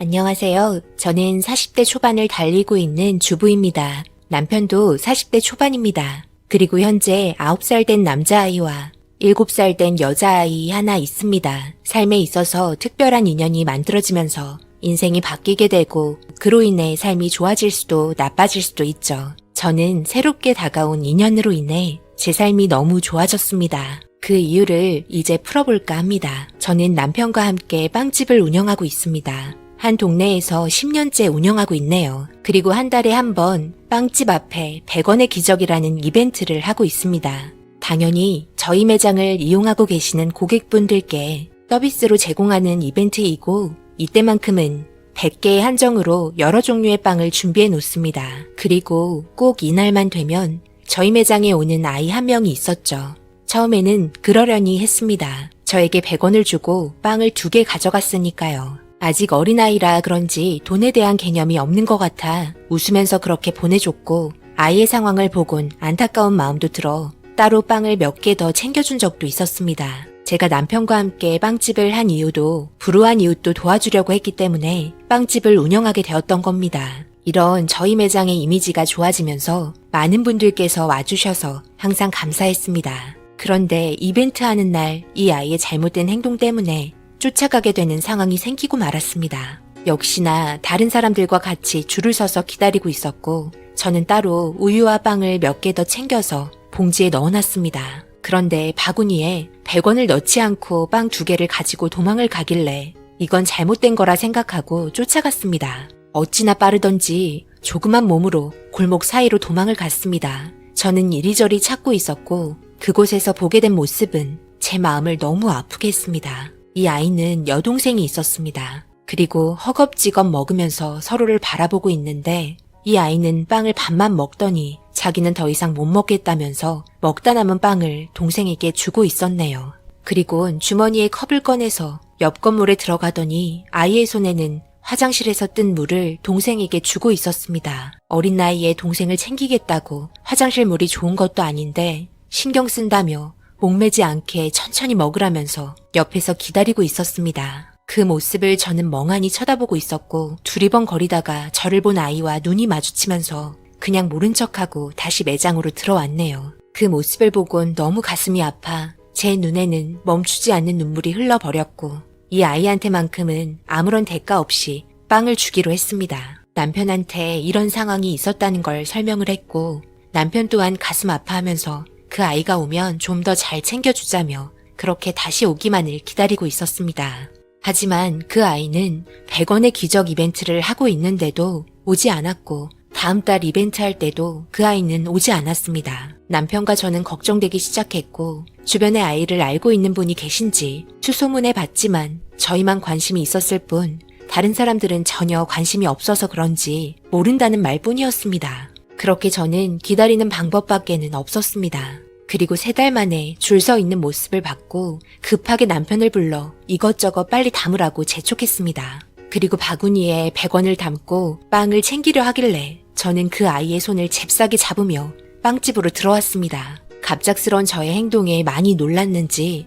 안녕하세요. 저는 40대 초반을 달리고 있는 주부입니다. 남편도 40대 초반입니다. 그리고 현재 9살 된 남자아이와 7살 된 여자아이 하나 있습니다. 삶에 있어서 특별한 인연이 만들어지면서 인생이 바뀌게 되고 그로 인해 삶이 좋아질 수도 나빠질 수도 있죠. 저는 새롭게 다가온 인연으로 인해 제 삶이 너무 좋아졌습니다. 그 이유를 이제 풀어볼까 합니다. 저는 남편과 함께 빵집을 운영하고 있습니다. 한 동네에서 10년째 운영하고 있네요. 그리고 한 달에 한 번 빵집 앞에 100원의 기적이라는 이벤트를 하고 있습니다. 당연히 저희 매장을 이용하고 계시는 고객분들께 서비스로 제공하는 이벤트이고 이때만큼은 100개의 한정으로 여러 종류의 빵을 준비해 놓습니다. 그리고 꼭 이날만 되면 저희 매장에 오는 아이 한 명이 있었죠. 처음에는 그러려니 했습니다. 저에게 100원을 주고 빵을 2개 가져갔으니까요. 아직 어린아이라 그런지 돈에 대한 개념이 없는 것 같아 웃으면서 그렇게 보내줬고 아이의 상황을 보곤 안타까운 마음도 들어 따로 빵을 몇 개 더 챙겨준 적도 있었습니다. 제가 남편과 함께 빵집을 한 이유도 불우한 이웃도 도와주려고 했기 때문에 빵집을 운영하게 되었던 겁니다. 이런 저희 매장의 이미지가 좋아지면서 많은 분들께서 와주셔서 항상 감사했습니다. 그런데 이벤트 하는 날 이 아이의 잘못된 행동 때문에 쫓아가게 되는 상황이 생기고 말았습니다. 역시나 다른 사람들과 같이 줄을 서서 기다리고 있었고 저는 따로 우유와 빵을 몇 개 더 챙겨서 봉지에 넣어놨습니다. 그런데 바구니에 100원을 넣지 않고 빵 2개를 가지고 도망을 가길래 이건 잘못된 거라 생각하고 쫓아갔습니다. 어찌나 빠르던지 조그만 몸으로 골목 사이로 도망을 갔습니다. 저는 이리저리 찾고 있었고 그곳에서 보게 된 모습은 제 마음을 너무 아프게 했습니다. 이 아이는 여동생이 있었습니다. 그리고 허겁지겁 먹으면서 서로를 바라보고 있는데 이 아이는 빵을 반만 먹더니 자기는 더 이상 못 먹겠다면서 먹다 남은 빵을 동생에게 주고 있었네요. 그리곤 주머니에 컵을 꺼내서 옆 건물에 들어가더니 아이의 손에는 화장실에서 뜬 물을 동생에게 주고 있었습니다. 어린 나이에 동생을 챙기겠다고 화장실 물이 좋은 것도 아닌데 신경 쓴다며 목매지 않게 천천히 먹으라면서 옆에서 기다리고 있었습니다. 그 모습을 저는 멍하니 쳐다보고 있었고 두리번거리다가 저를 본 아이와 눈이 마주치면서 그냥 모른 척하고 다시 매장으로 들어왔네요. 그 모습을 보곤 너무 가슴이 아파 제 눈에는 멈추지 않는 눈물이 흘러버렸고 이 아이한테만큼은 아무런 대가 없이 빵을 주기로 했습니다. 남편한테 이런 상황이 있었다는 걸 설명을 했고 남편 또한 가슴 아파하면서 그 아이가 오면 좀 더 잘 챙겨주자며 그렇게 다시 오기만을 기다리고 있었습니다. 하지만 그 아이는 100원의 기적 이벤트를 하고 있는데도 오지 않았고 다음 달 이벤트 할 때도 그 아이는 오지 않았습니다. 남편과 저는 걱정되기 시작했고 주변에 아이를 알고 있는 분이 계신지 수소문해 봤지만 저희만 관심이 있었을 뿐 다른 사람들은 전혀 관심이 없어서 그런지 모른다는 말뿐이었습니다. 그렇게 저는 기다리는 방법밖에는 없었습니다. 그리고 3달 만에 줄 서 있는 모습을 봤고 급하게 남편을 불러 이것저것 빨리 담으라고 재촉했습니다. 그리고 바구니에 100원을 담고 빵을 챙기려 하길래 저는 그 아이의 손을 잽싸게 잡으며 빵집으로 들어왔습니다. 갑작스러운 저의 행동에 많이 놀랐는지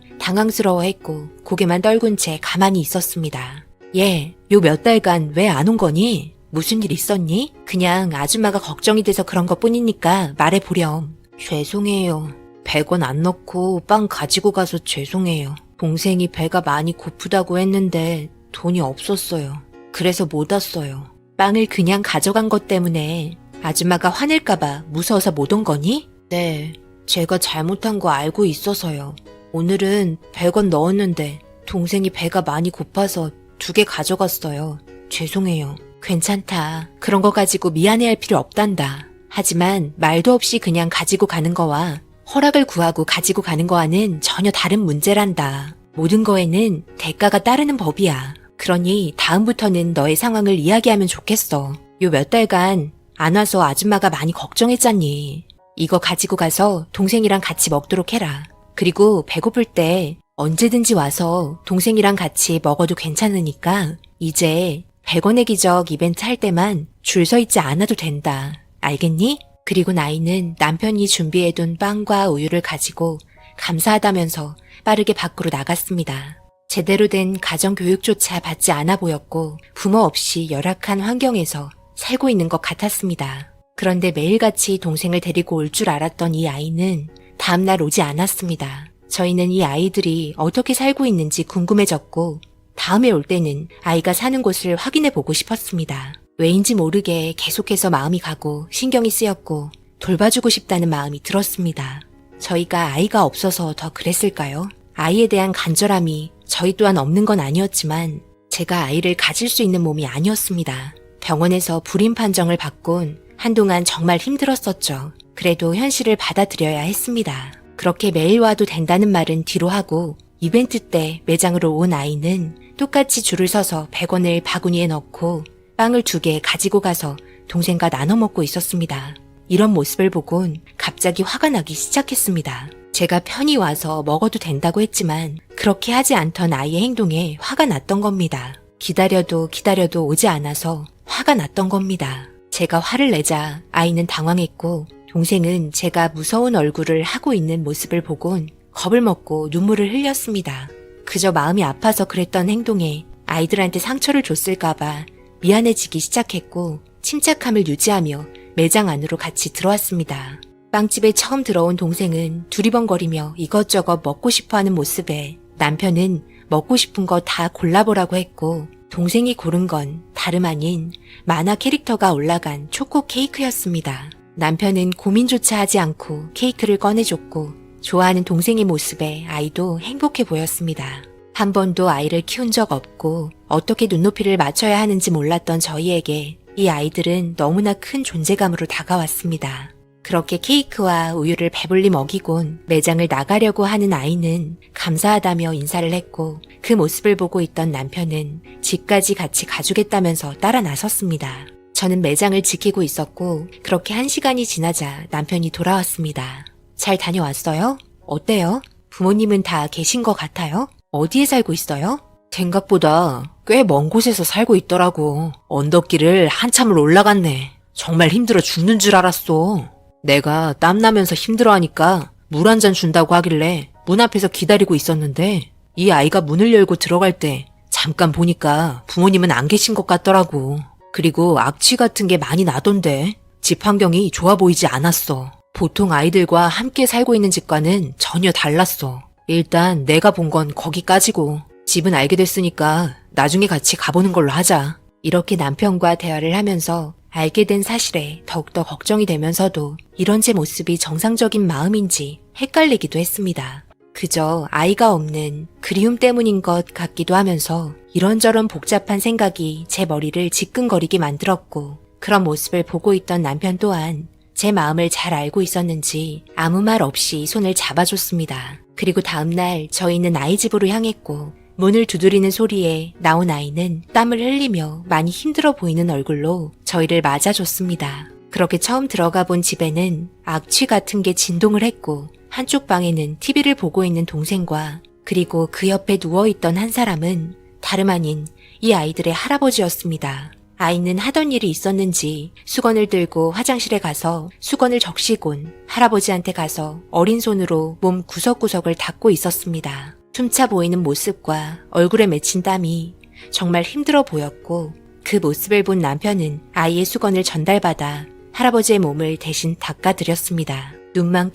당황스러워했고 고개만 떨군 채 가만히 있었습니다. 얘, 요 몇 달간 왜 안 온 거니? 무슨 일 있었니? 그냥 아줌마가 걱정이 돼서 그런 것 뿐이니까 말해보렴. 죄송해요. 100원 안 넣고 빵 가지고 가서 죄송해요. 동생이 배가 많이 고프다고 했는데 돈이 없었어요. 그래서 못 왔어요. 빵을 그냥 가져간 것 때문에 아줌마가 화낼까봐 무서워서 못 온 거니? 네, 제가 잘못한 거 알고 있어서요. 오늘은 100원 넣었는데 동생이 배가 많이 고파서 2개 가져갔어요. 죄송해요. 괜찮다. 그런 거 가지고 미안해할 필요 없단다. 하지만 말도 없이 그냥 가지고 가는 거와 허락을 구하고 가지고 가는 거와는 전혀 다른 문제란다. 모든 거에는 대가가 따르는 법이야. 그러니 다음부터는 너의 상황을 이야기하면 좋겠어. 요 몇 달간 안 와서 아줌마가 많이 걱정했잖니. 이거 가지고 가서 동생이랑 같이 먹도록 해라. 그리고 배고플 때 언제든지 와서 동생이랑 같이 먹어도 괜찮으니까 이제 100원의 기적 이벤트 할 때만 줄 서 있지 않아도 된다. 알겠니? 그리고 나이는 남편이 준비해둔 빵과 우유를 가지고 감사하다면서 빠르게 밖으로 나갔습니다. 제대로 된 가정교육조차 받지 않아 보였고 부모 없이 열악한 환경에서 살고 있는 것 같았습니다. 그런데 매일같이 동생을 데리고 올 줄 알았던 이 아이는 다음날 오지 않았습니다. 저희는 이 아이들이 어떻게 살고 있는지 궁금해졌고 다음에 올 때는 아이가 사는 곳을 확인해 보고 싶었습니다. 왜인지 모르게 계속해서 마음이 가고 신경이 쓰였고 돌봐주고 싶다는 마음이 들었습니다. 저희가 아이가 없어서 더 그랬을까요? 아이에 대한 간절함이 저희 또한 없는 건 아니었지만 제가 아이를 가질 수 있는 몸이 아니었습니다. 병원에서 불임 판정을 받곤 한동안 정말 힘들었었죠. 그래도 현실을 받아들여야 했습니다. 그렇게 매일 와도 된다는 말은 뒤로 하고 이벤트 때 매장으로 온 아이는 똑같이 줄을 서서 100원을 바구니에 넣고 빵을 2개 가지고 가서 동생과 나눠 먹고 있었습니다. 이런 모습을 보곤 갑자기 화가 나기 시작했습니다. 제가 편히 와서 먹어도 된다고 했지만 그렇게 하지 않던 아이의 행동에 화가 났던 겁니다. 기다려도 오지 않아서 화가 났던 겁니다. 제가 화를 내자 아이는 당황했고 동생은 제가 무서운 얼굴을 하고 있는 모습을 보곤 겁을 먹고 눈물을 흘렸습니다. 그저 마음이 아파서 그랬던 행동에 아이들한테 상처를 줬을까봐 미안해지기 시작했고 침착함을 유지하며 매장 안으로 같이 들어왔습니다. 빵집에 처음 들어온 동생은 두리번거리며 이것저것 먹고 싶어하는 모습에 남편은 먹고 싶은 거 다 골라보라고 했고 동생이 고른 건 다름 아닌 만화 캐릭터가 올라간 초코 케이크였습니다. 남편은 고민조차 하지 않고 케이크를 꺼내줬고 좋아하는 동생의 모습에 아이도 행복해 보였습니다. 한 번도 아이를 키운 적 없고 어떻게 눈높이를 맞춰야 하는지 몰랐던 저희에게 이 아이들은 너무나 큰 존재감으로 다가왔습니다. 그렇게 케이크와 우유를 배불리 먹이곤 매장을 나가려고 하는 아이는 감사하다며 인사를 했고 그 모습을 보고 있던 남편은 집까지 같이 가주겠다면서 따라 나섰습니다. 저는 매장을 지키고 있었고 그렇게 1시간이 지나자 남편이 돌아왔습니다. 잘 다녀왔어요? 어때요? 부모님은 다 계신 것 같아요? 어디에 살고 있어요? 생각보다 꽤 먼 곳에서 살고 있더라고. 언덕길을 한참을 올라갔네. 정말 힘들어 죽는 줄 알았어. 내가 땀나면서 힘들어하니까 물 한 잔 준다고 하길래 문 앞에서 기다리고 있었는데 이 아이가 문을 열고 들어갈 때 잠깐 보니까 부모님은 안 계신 것 같더라고. 그리고 악취 같은 게 많이 나던데 집 환경이 좋아 보이지 않았어. 보통 아이들과 함께 살고 있는 집과는 전혀 달랐어. 일단 내가 본 건 거기까지고 집은 알게 됐으니까 나중에 같이 가보는 걸로 하자. 이렇게 남편과 대화를 하면서 알게 된 사실에 더욱더 걱정이 되면서도 이런 제 모습이 정상적인 마음인지 헷갈리기도 했습니다. 그저 아이가 없는 그리움 때문인 것 같기도 하면서 이런저런 복잡한 생각이 제 머리를 지끈거리게 만들었고 그런 모습을 보고 있던 남편 또한 제 마음을 잘 알고 있었는지 아무 말 없이 손을 잡아줬습니다. 그리고 다음날 저희는 아이 집으로 향했고 문을 두드리는 소리에 나온 아이는 땀을 흘리며 많이 힘들어 보이는 얼굴로 저희를 맞아줬습니다. 그렇게 처음 들어가 본 집에는 악취 같은 게 진동을 했고 한쪽 방에는 TV를 보고 있는 동생과 그리고 그 옆에 누워있던 한 사람은 다름 아닌 이 아이들의 할아버지였습니다. 아이는 하던 일이 있었는지 수건을 들고 화장실에 가서 수건을 적시곤 할아버지한테 가서 어린 손으로 몸 구석구석을 닦고 있었습니다. 숨차 보이는 모습과 얼굴에 맺힌 땀이 정말 힘들어 보였고 그 모습을 본 남편은 아이의 수건을 전달받아 할아버지의 몸을 대신 닦아드렸습니다. 눈만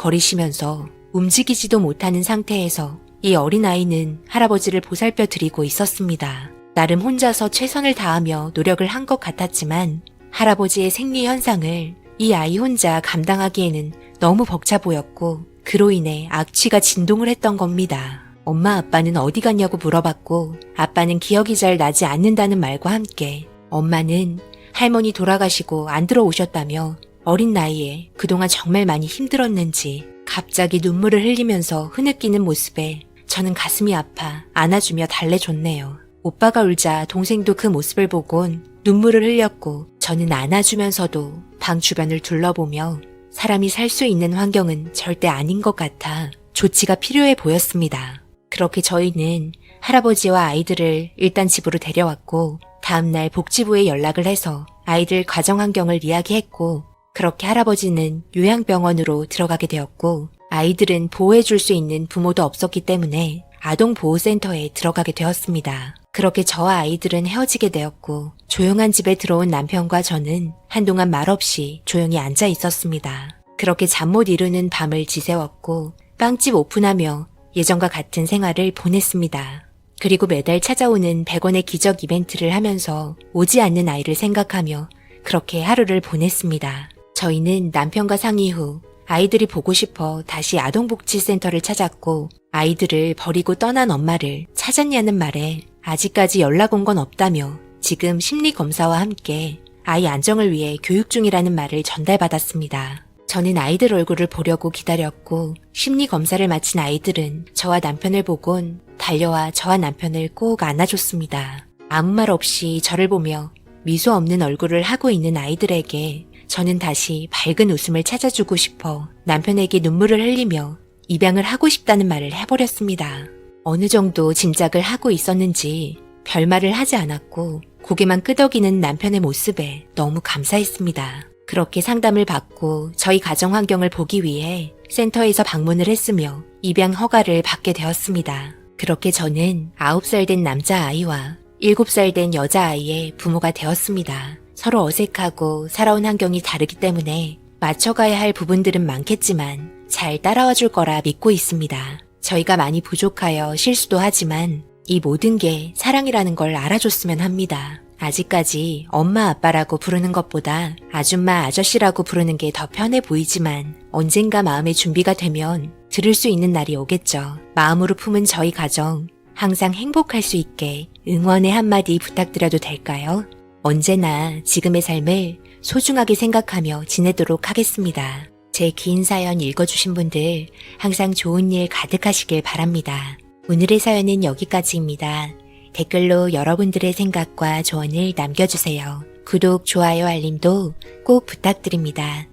깜빡거리시면서 움직이지도 못하는 상태에서 이 어린아이는 할아버지를 보살펴 드리고 있었습니다. 나름 혼자서 최선을 다하며 노력을 한 것 같았지만 할아버지의 생리 현상을 이 아이 혼자 감당하기에는 너무 벅차 보였고 그로 인해 악취가 진동을 했던 겁니다. 엄마 아빠는 어디 갔냐고 물어봤고 아빠는 기억이 잘 나지 않는다는 말과 함께 엄마는 할머니 돌아가시고 안 들어오셨다며 어린 나이에 그동안 정말 많이 힘들었는지 갑자기 눈물을 흘리면서 흐느끼는 모습에 저는 가슴이 아파 안아주며 달래줬네요. 오빠가 울자 동생도 그 모습을 보곤 눈물을 흘렸고 저는 안아주면서도 방 주변을 둘러보며 사람이 살 수 있는 환경은 절대 아닌 것 같아 조치가 필요해 보였습니다. 그렇게 저희는 할아버지와 아이들을 일단 집으로 데려왔고 다음날 복지부에 연락을 해서 아이들 가정 환경을 이야기했고 그렇게 할아버지는 요양병원으로 들어가게 되었고 아이들은 보호해줄 수 있는 부모도 없었기 때문에 아동보호센터에 들어가게 되었습니다. 그렇게 저와 아이들은 헤어지게 되었고 조용한 집에 들어온 남편과 저는 한동안 말없이 조용히 앉아 있었습니다. 그렇게 잠 못 이루는 밤을 지새웠고 빵집 오픈하며 예전과 같은 생활을 보냈습니다. 그리고 매달 찾아오는 100원의 기적 이벤트를 하면서 오지 않는 아이를 생각하며 그렇게 하루를 보냈습니다. 저희는 남편과 상의 후 아이들이 보고 싶어 다시 아동복지센터를 찾았고 아이들을 버리고 떠난 엄마를 찾았냐는 말에 아직까지 연락 온 건 없다며 지금 심리검사와 함께 아이 안정을 위해 교육 중이라는 말을 전달받았습니다. 저는 아이들 얼굴을 보려고 기다렸고 심리검사를 마친 아이들은 저와 남편을 보곤 달려와 저와 남편을 꼭 안아줬습니다. 아무 말 없이 저를 보며 미소 없는 얼굴을 하고 있는 아이들에게 저는 다시 밝은 웃음을 찾아주고 싶어 남편에게 눈물을 흘리며 입양을 하고 싶다는 말을 해버렸습니다. 어느 정도 짐작을 하고 있었는지 별말을 하지 않았고 고개만 끄덕이는 남편의 모습에 너무 감사했습니다. 그렇게 상담을 받고 저희 가정 환경을 보기 위해 센터에서 방문을 했으며 입양 허가를 받게 되었습니다. 그렇게 저는 9살 된 남자아이와 7살 된 여자아이의 부모가 되었습니다. 서로 어색하고 살아온 환경이 다르기 때문에 맞춰가야 할 부분들은 많겠지만 잘 따라와 줄 거라 믿고 있습니다. 저희가 많이 부족하여 실수도 하지만 이 모든 게 사랑이라는 걸 알아줬으면 합니다. 아직까지 엄마 아빠라고 부르는 것보다 아줌마 아저씨라고 부르는 게 더 편해 보이지만 언젠가 마음의 준비가 되면 들을 수 있는 날이 오겠죠. 마음으로 품은 저희 가정 항상 행복할 수 있게 응원의 한마디 부탁드려도 될까요? 언제나 지금의 삶을 소중하게 생각하며 지내도록 하겠습니다. 제 긴 사연 읽어주신 분들 항상 좋은 일 가득하시길 바랍니다. 오늘의 사연은 여기까지입니다. 댓글로 여러분들의 생각과 조언을 남겨주세요. 구독, 좋아요, 알림도 꼭 부탁드립니다.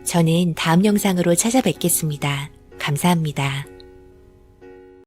저는 다음 영상으로 찾아뵙겠습니다. 감사합니다.